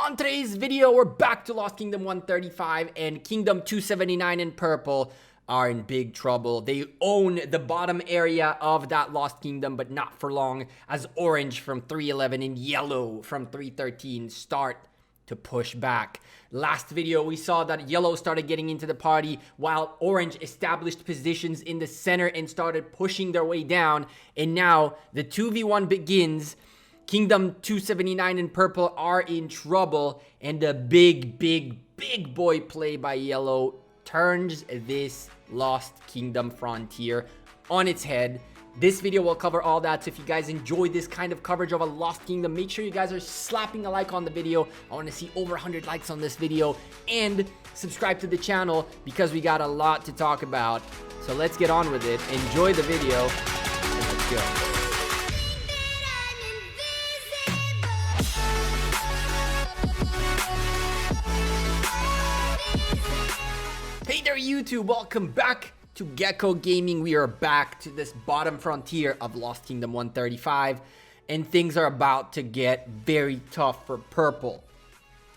On today's video, we're back to Lost Kingdom 135, and Kingdom 279 in purple are in big trouble. They own the bottom area of that Lost Kingdom, but not for long, as orange from 311 and yellow from 313 start to push back. Last video, we saw that yellow started getting into the party while orange established positions in the center and started pushing their way down. And now the 2v1 begins. Kingdom 279 and purple are in trouble, and a big boy play by yellow turns this Lost Kingdom frontier on its head. This video will cover all that, so if you guys enjoy this kind of coverage of a Lost Kingdom, make sure you guys are slapping a like on the video. I want to see over 100 likes on this video, and subscribe to the channel because we got a lot to talk about. So let's get on with it. Enjoy the video, and let's go. Hey there YouTube, welcome back to Gekko Gaming. We are back to this bottom frontier of Lost Kingdom 135, and things are about to get very tough for purple.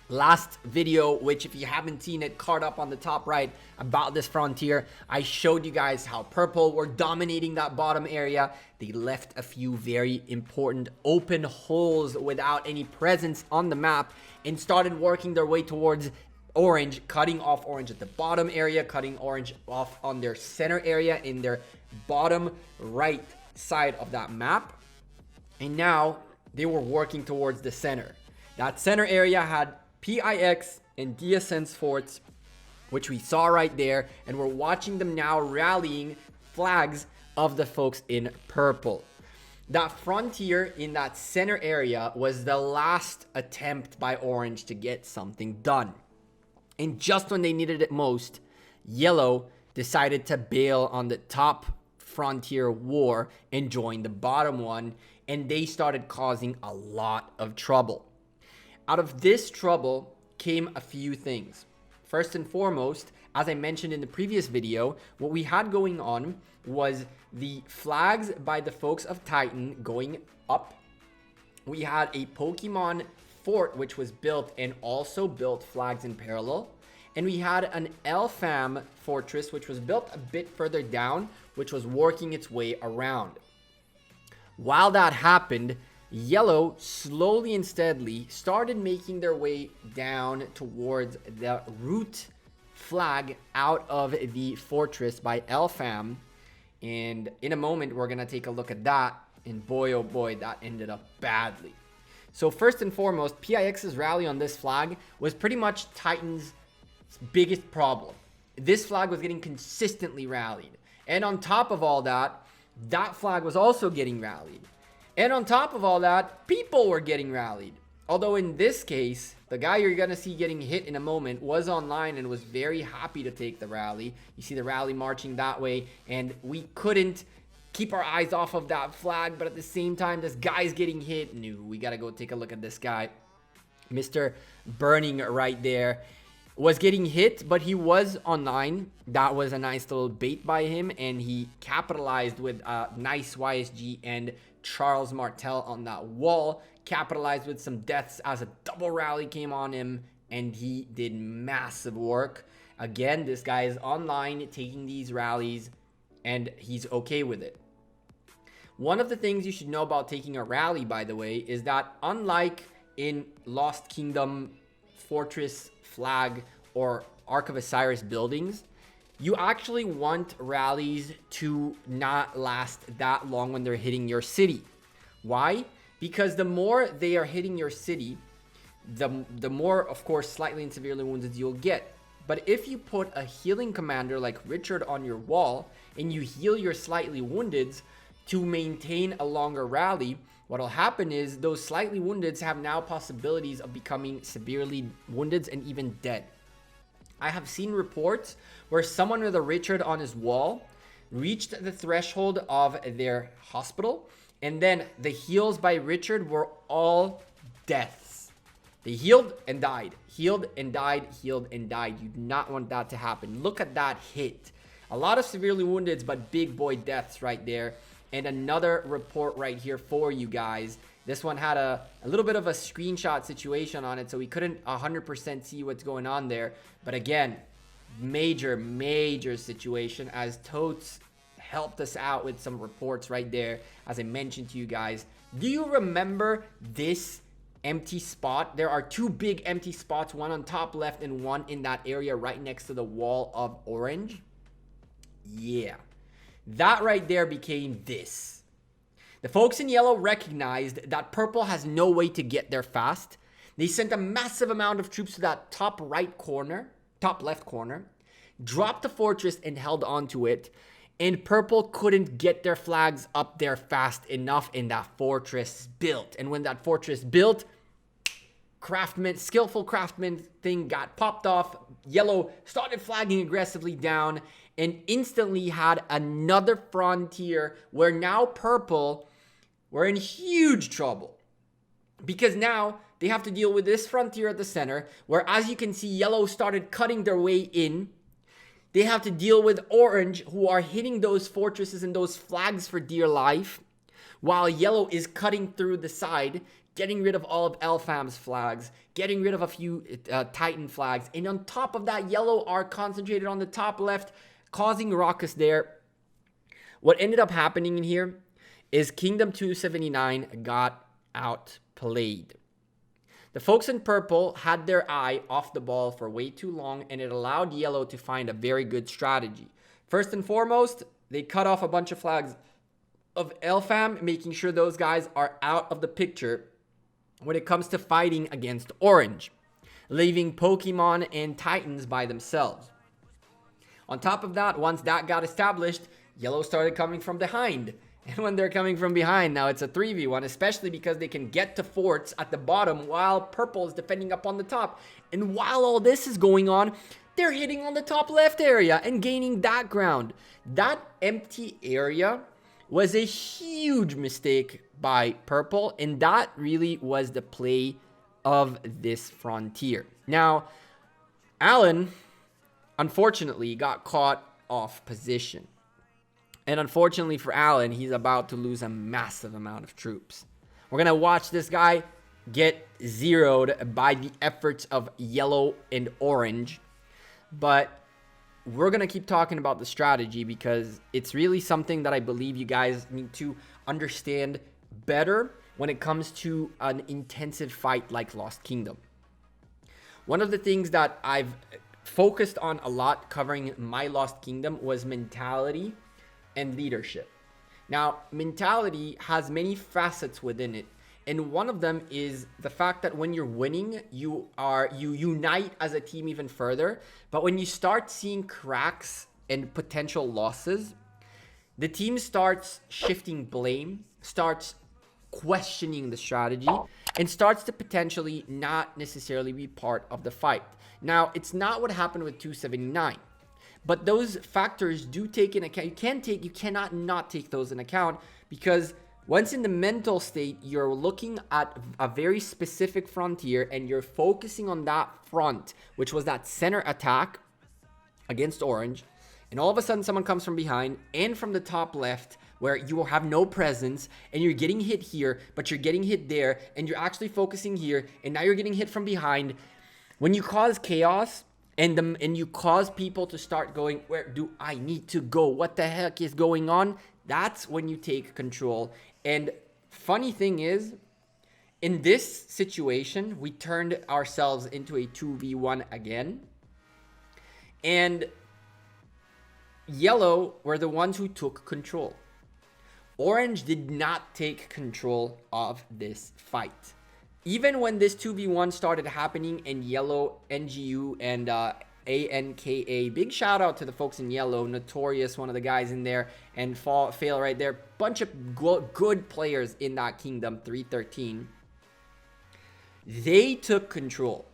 Last video, which if you haven't seen it, card up on the top right about this frontier, I showed you guys how purple were dominating that bottom area. They left a few very important open holes without any presence on the map and started working their way towards orange, cutting off orange at the bottom area, cutting orange off on their center area in their bottom right side of that map. And now they were working towards the center. That center area had PIX and Descent forts, which we saw right there, and we're watching them now rallying flags of the folks in purple. That frontier in that center area was the last attempt by orange to get something done. And just when they needed it most, yellow decided to bail on the top frontier war and join the bottom one, and they started causing a lot of trouble. Out of this trouble came a few things. First and foremost, as I mentioned in the previous video, what we had going on was the flags by the folks of Titan going up. We had a Pokemon fort which was built and also built flags in parallel, and we had an LFAM fortress which was built a bit further down, which was working its way around. While that happened, yellow slowly and steadily started making their way down towards the root flag out of the fortress by LFAM, and in a moment we're gonna take a look at that, and boy oh boy, that ended up badly. So first and foremost, PIX's rally on this flag was pretty much Titan's biggest problem. This flag was getting consistently rallied. And on top of all that, that flag was also getting rallied. And on top of all that, people were getting rallied. Although in this case, the guy you're going to see getting hit in a moment was online and was very happy to take the rally. You see the rally marching that way, and we couldn't keep our eyes off of that flag, but at the same time, this guy's getting hit. No, we gotta go take a look at this guy. Mr. Burning right there was getting hit, but he was online. That was a nice little bait by him, and he capitalized with a nice YSG and Charles Martel on that wall. Capitalized with some deaths as a double rally came on him, and he did massive work. Again, this guy is online taking these rallies, and he's okay with it. One of the things you should know about taking a rally, by the way, is that unlike in Lost Kingdom, Fortress, Flag, or Ark of Osiris buildings, you actually want rallies to not last that long when they're hitting your city. Why? Because the more they are hitting your city, the more, of course, slightly and severely wounded you'll get. But if you put a healing commander like Richard on your wall and you heal your slightly woundeds to maintain a longer rally, what'll happen is those slightly woundeds have now possibilities of becoming severely wounded and even dead. I have seen reports where someone with a Richard on his wall reached the threshold of their hospital, and then the heals by Richard were all deaths. They healed and died, healed and died, healed and died. You do not want that to happen. Look at that hit. A lot of severely wounded, but big boy deaths right there. And another report right here for you guys This one had a little bit of a screenshot situation on it, so we couldn't 100% see what's going on there. But again, major situation, as Totes helped us out with some reports right there, as I mentioned to you guys. Do you remember this empty spot? There are two big empty spots, one on top left and one in that area right next to the wall of orange. Yeah, that right there became this. The folks in yellow recognized that purple has no way to get there fast. They sent a massive amount of troops to that top left corner, dropped the fortress and held onto it, and purple couldn't get their flags up there fast enough, and that fortress built. And when that fortress built, skillful craftsman thing got popped off. Yellow started flagging aggressively down and instantly had another frontier where now purple were in huge trouble, because now they have to deal with this frontier at the center, where, as you can see, yellow started cutting their way in. They have to deal with orange, who are hitting those fortresses and those flags for dear life, while yellow is cutting through the side, getting rid of all of LFAM's flags, getting rid of a few Titan flags. And on top of that, yellow are concentrated on the top left, causing ruckus there. What ended up happening in here is Kingdom 279 got outplayed. The folks in purple had their eye off the ball for way too long, and it allowed yellow to find a very good strategy. First and foremost, they cut off a bunch of flags of LFAM, making sure those guys are out of the picture when it comes to fighting against orange, leaving Pokemon and Titans by themselves. On top of that, once that got established, yellow started coming from behind. And when they're coming from behind, now it's a 3v1, especially because they can get to forts at the bottom while purple is defending up on the top. And while all this is going on, they're hitting on the top left area and gaining that ground. That empty area was a huge mistake by purple, and that really was the play of this frontier. Now, Alan, unfortunately, got caught off position. And unfortunately for Alan, he's about to lose a massive amount of troops. We're going to watch this guy get zeroed by the efforts of yellow and orange. But we're going to keep talking about the strategy, because it's really something that I believe you guys need to understand better when it comes to an intensive fight like Lost Kingdom. One of the things that I've focused on a lot covering my Lost Kingdom was mentality and leadership. Now, mentality has many facets within it, and one of them is the fact that when you're winning, you unite as a team even further. But when you start seeing cracks and potential losses, the team starts shifting blame, starts questioning the strategy, and starts to potentially not necessarily be part of the fight. Now, it's not what happened with 279. But those factors do take in account. You cannot not take those in account, because once in the mental state, you're looking at a very specific frontier and you're focusing on that front, which was that center attack against orange. And all of a sudden someone comes from behind and from the top left, where you will have no presence, and you're getting hit here, but you're getting hit there, and you're actually focusing here, and now you're getting hit from behind. When you cause chaos, and you cause people to start going, where do I need to go? What the heck is going on? That's when you take control. And funny thing is, in this situation, we turned ourselves into a 2v1 again. And yellow were the ones who took control. Orange did not take control of this fight. Even when this 2v1 started happening and yellow, NGU, and ANKA, big shout out to the folks in yellow, Notorious, one of the guys in there, and Fail right there. Bunch of good players in that Kingdom 313. They took control.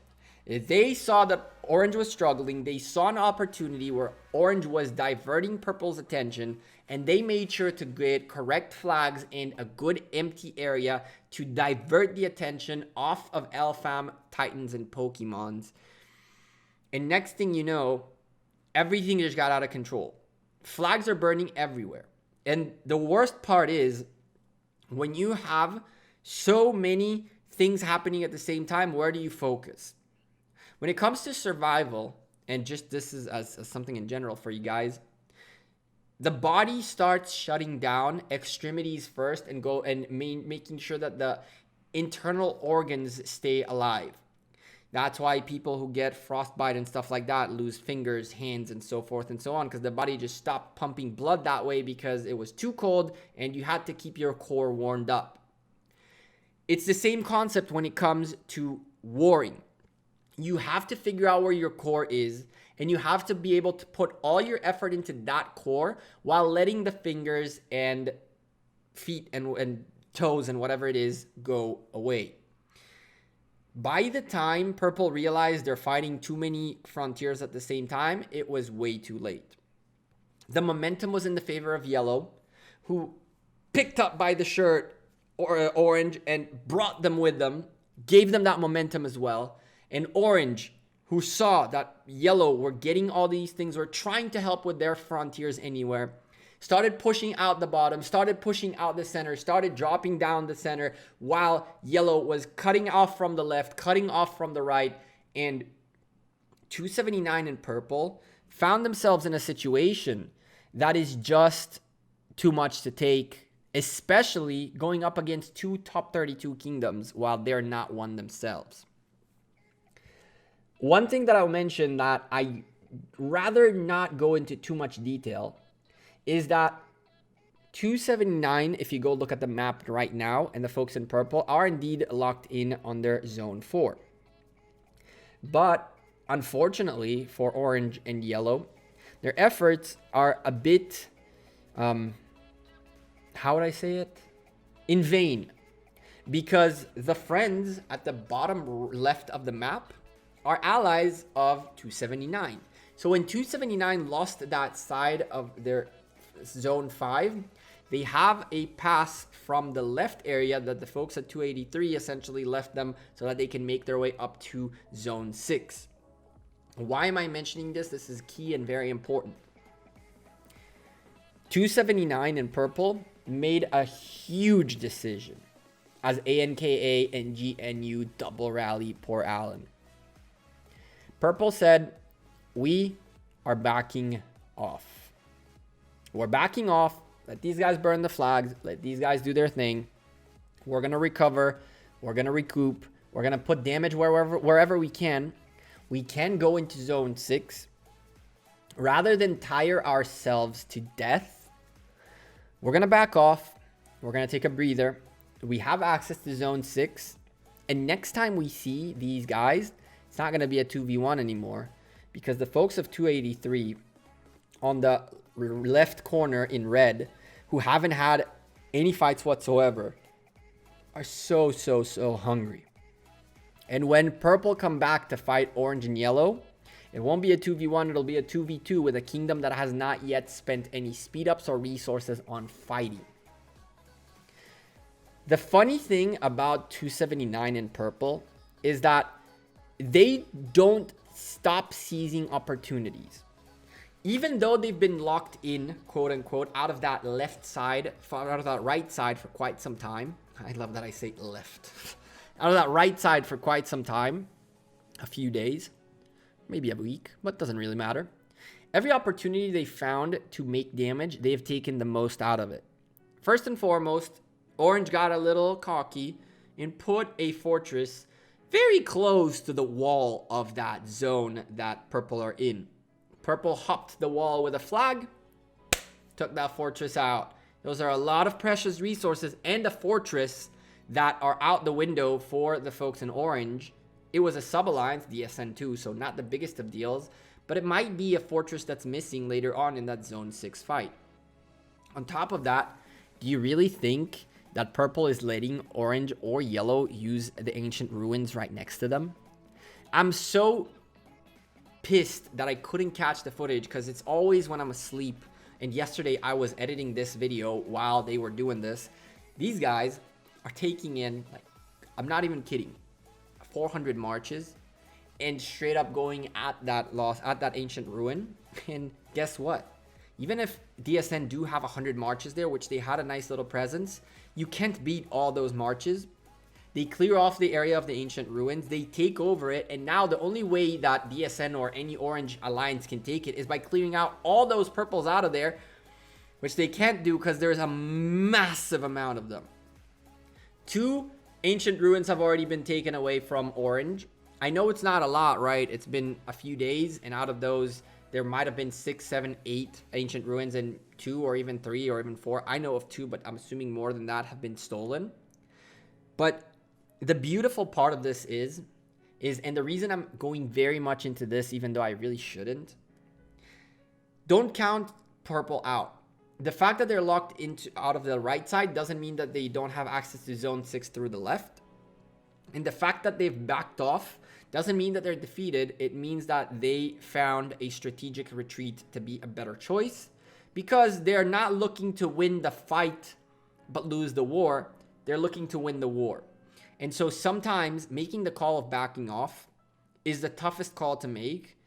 They saw that orange was struggling. They saw an opportunity where orange was diverting purple's attention, and they made sure to get correct flags in a good empty area to divert the attention off of LFAM, Titans, and Pokemons. And next thing you know, everything just got out of control. Flags are burning everywhere. And the worst part is, when you have So many things happening at the same time. Where do you focus? When it comes to survival, and just this is as something in general for you guys, the body starts shutting down extremities first and making sure that the internal organs stay alive. That's why people who get frostbite and stuff like that lose fingers, hands, and so forth and so on, because the body just stopped pumping blood that way because it was too cold and you had to keep your core warmed up. It's the same concept when it comes to warring. You have to figure out where your core is, and you have to be able to put all your effort into that core while letting the fingers and feet and toes and whatever it is go away. By the time Purple realized they're fighting too many frontiers at the same time, it was way too late. The momentum was in the favor of Yellow, who picked up by the shirt Orange and brought them with them, gave them that momentum as well. And Orange, who saw that Yellow were getting all these things, were trying to help with their frontiers anywhere, started pushing out the bottom, started pushing out the center, started dropping down the center, while Yellow was cutting off from the left, cutting off from the right. And 279 and Purple found themselves in a situation that is just too much to take, especially going up against two top 32 kingdoms while they're not one themselves. One thing that I'll mention that I rather not go into too much detail is that 279, if you go look at the map right now, and the folks in Purple are indeed locked in on their Zone 4. But unfortunately for Orange and Yellow, their efforts are a bit, how would I say it? In vain. Because the friends at the bottom left of the map are allies of 279. So when 279 lost that side of their Zone 5, they have a pass from the left area that the folks at 283 essentially left them so that they can make their way up to Zone 6. Why am I mentioning this? This is key and very important. 279 in Purple made a huge decision as ANKA and GNU double rally Port Allen. Purple said, we are backing off. We're backing off. Let these guys burn the flags. Let these guys do their thing. We're going to recover. We're going to recoup. We're going to put damage wherever we can. We can go into Zone 6. Rather than tire ourselves to death, we're going to back off. We're going to take a breather. We have access to Zone 6. And next time we see these guys, it's not going to be a 2v1 anymore, because the folks of 283 on the left corner in red, who haven't had any fights whatsoever, are so hungry. And when Purple come back to fight Orange and Yellow, it won't be a 2v1, it'll be a 2v2 with a kingdom that has not yet spent any speed ups or resources on fighting. The funny thing about 279 in Purple is that they don't stop seizing opportunities. Even though they've been locked in, quote unquote, out of that left side, out of that right side for quite some time. I love that I say left. Out of that right side for quite some time. A few days. Maybe a week, but doesn't really matter. Every opportunity they found to make damage, they have taken the most out of it. First and foremost, Orange got a little cocky and put a fortress very close to the wall of that zone that Purple are in. Purple hopped the wall with a flag, took that fortress out. Those are a lot of precious resources and a fortress that are out the window for the folks in Orange. It was a sub-alliance, DSN2, so not the biggest of deals, but it might be a fortress that's missing later on in that Zone 6 fight. On top of that, do you really think that Purple is letting Orange or Yellow use the ancient ruins right next to them? I'm so pissed that I couldn't catch the footage because it's always when I'm asleep. And yesterday I was editing this video while they were doing this. These guys are taking in, like, I'm not even kidding, 400 marches and straight up going at that ancient ruin. And guess what? Even if DSN do have 100 marches there, which they had a nice little presence, you can't beat all those marches They clear off the area of the ancient ruins. They take over it. And now the only way that DSN or any orange alliance can take it is by clearing out all those purples out of there, which they can't do because there's a massive amount of them. 2 ancient ruins have already been taken away from orange. I know it's not a lot, right? It's been a few days, and out of those, there might have been 6, 7, 8 ancient ruins, and 2 or even 3 or even 4. I know of 2, but I'm assuming more than that have been stolen. But the beautiful part of this is, and the reason I'm going very much into this, even though I really shouldn't, don't count purple out. The fact that they're locked out of the right side doesn't mean that they don't have access to zone 6 through the left. And the fact that they've backed off doesn't mean that they're defeated. It means that they found a strategic retreat to be a better choice, because they're not looking to win the fight but lose the war. They're looking to win the war. And so sometimes making the call of backing off is the toughest call to make.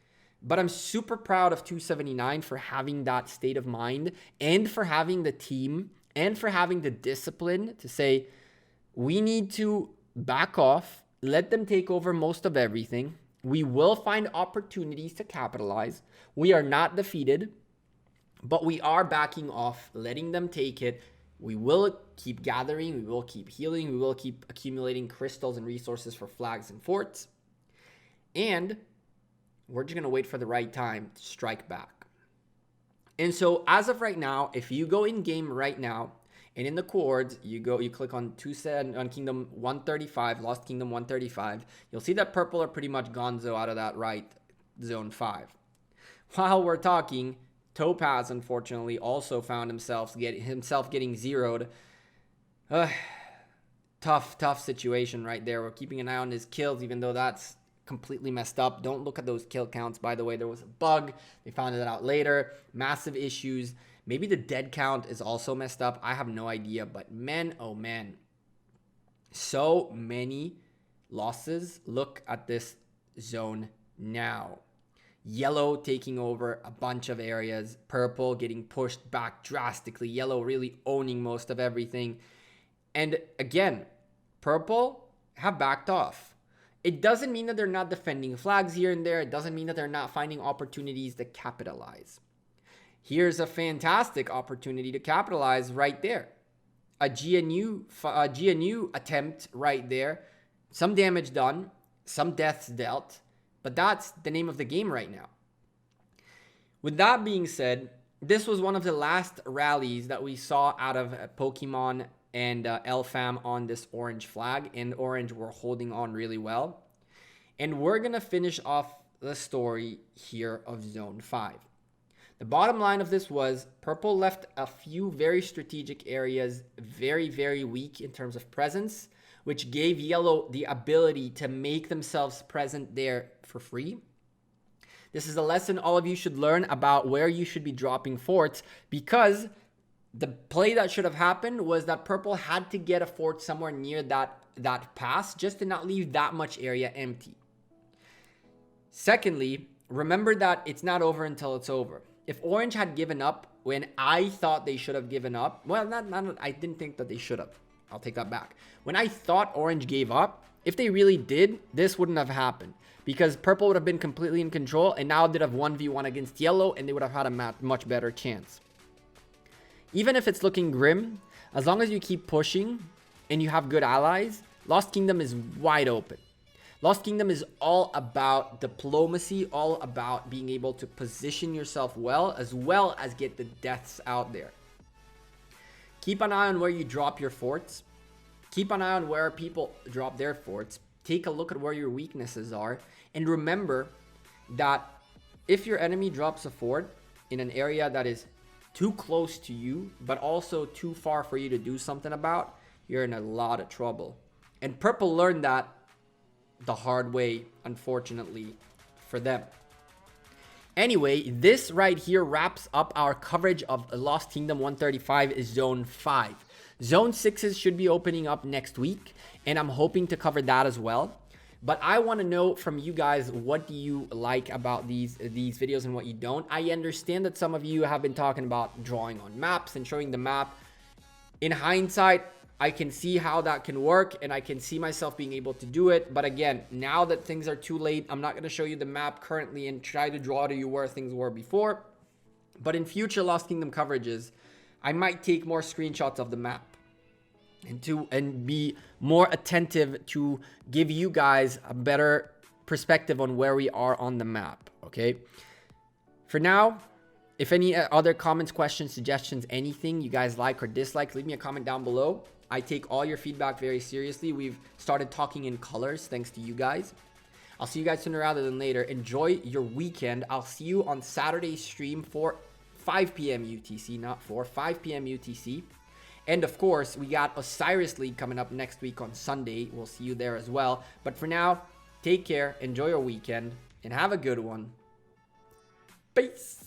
But I'm super proud of 279 for having that state of mind, and for having the team, and for having the discipline to say, we need to back off, let them take over most of everything. We will find opportunities to capitalize. We are not defeated, but we are backing off, letting them take it. We will keep gathering, we will keep healing, we will keep accumulating crystals and resources for flags and forts. And we're just going to wait for the right time to strike back. And so as of right now, if you go in game right now, and in the chords, you click on Kingdom 135, Lost Kingdom 135, you'll see that purple are pretty much gonzo out of that right zone 5. While we're talking, Topaz, unfortunately, also found himself getting zeroed. Tough situation right there. We're keeping an eye on his kills, even though that's completely messed up. Don't look at those kill counts, by the way. There was a bug. They found it out later. Massive issues. Maybe the dead count is also messed up. I have no idea. But man, oh man. So many losses. Look at this zone now. Yellow taking over a bunch of areas. Purple getting pushed back drastically. Yellow really owning most of everything. And again, purple have backed off. It doesn't mean that they're not defending flags here and there. It doesn't mean that they're not finding opportunities to capitalize. Here's a fantastic opportunity to capitalize right there. A GNU attempt right there. Some damage done. Some deaths dealt. But that's the name of the game right now. With that being said, this was one of the last rallies that we saw out of Pokemon and LFAM on this orange flag. And orange were holding on really well. And we're going to finish off the story here of Zone 5. The bottom line of this was purple left a few very strategic areas very, very weak in terms of presence, which gave yellow the ability to make themselves present there for free. This is a lesson all of you should learn about where you should be dropping forts, because the play that should have happened was that purple had to get a fort somewhere near that pass just to not leave that much area empty. Secondly, remember that it's not over until it's over. If orange had given up when I thought they should have given up, well, I didn't think that they should have. I'll take that back. When I thought orange gave up, if they really did, this wouldn't have happened, because purple would have been completely in control, and now they'd have 1v1 against yellow, and they would have had a much better chance. Even if it's looking grim, as long as you keep pushing and you have good allies, Lost Kingdom is wide open. Lost Kingdom is all about diplomacy, all about being able to position yourself well as get the deaths out there. Keep an eye on where you drop your forts. Keep an eye on where people drop their forts. Take a look at where your weaknesses are. And remember that if your enemy drops a fort in an area that is too close to you, but also too far for you to do something about, you're in a lot of trouble. And purple learned that the hard way, unfortunately for them. Anyway, this right here wraps up our coverage of Lost Kingdom 135 Zone 5. Zone 6s should be opening up next week, and I'm hoping to cover that as well. But I want to know from you guys, what do you like about these videos and what you don't? I understand that some of you have been talking about drawing on maps and showing the map. In hindsight, I can see how that can work, and I can see myself being able to do it. But again, now that things are too late, I'm not going to show you the map currently and try to draw to you where things were before. But in future Lost Kingdom coverages, I might take more screenshots of the map and be more attentive to give you guys a better perspective on where we are on the map, okay? For now, if any other comments, questions, suggestions, anything you guys like or dislike, leave me a comment down below. I take all your feedback very seriously. We've started talking in colors thanks to you guys. I'll see you guys sooner rather than later. Enjoy your weekend. I'll see you on Saturday's stream for 5 p.m. UTC, not 4, 5 p.m. UTC. And of course, we got Osiris League coming up next week on Sunday. We'll see you there as well. But for now, take care, enjoy your weekend, and have a good one. Peace.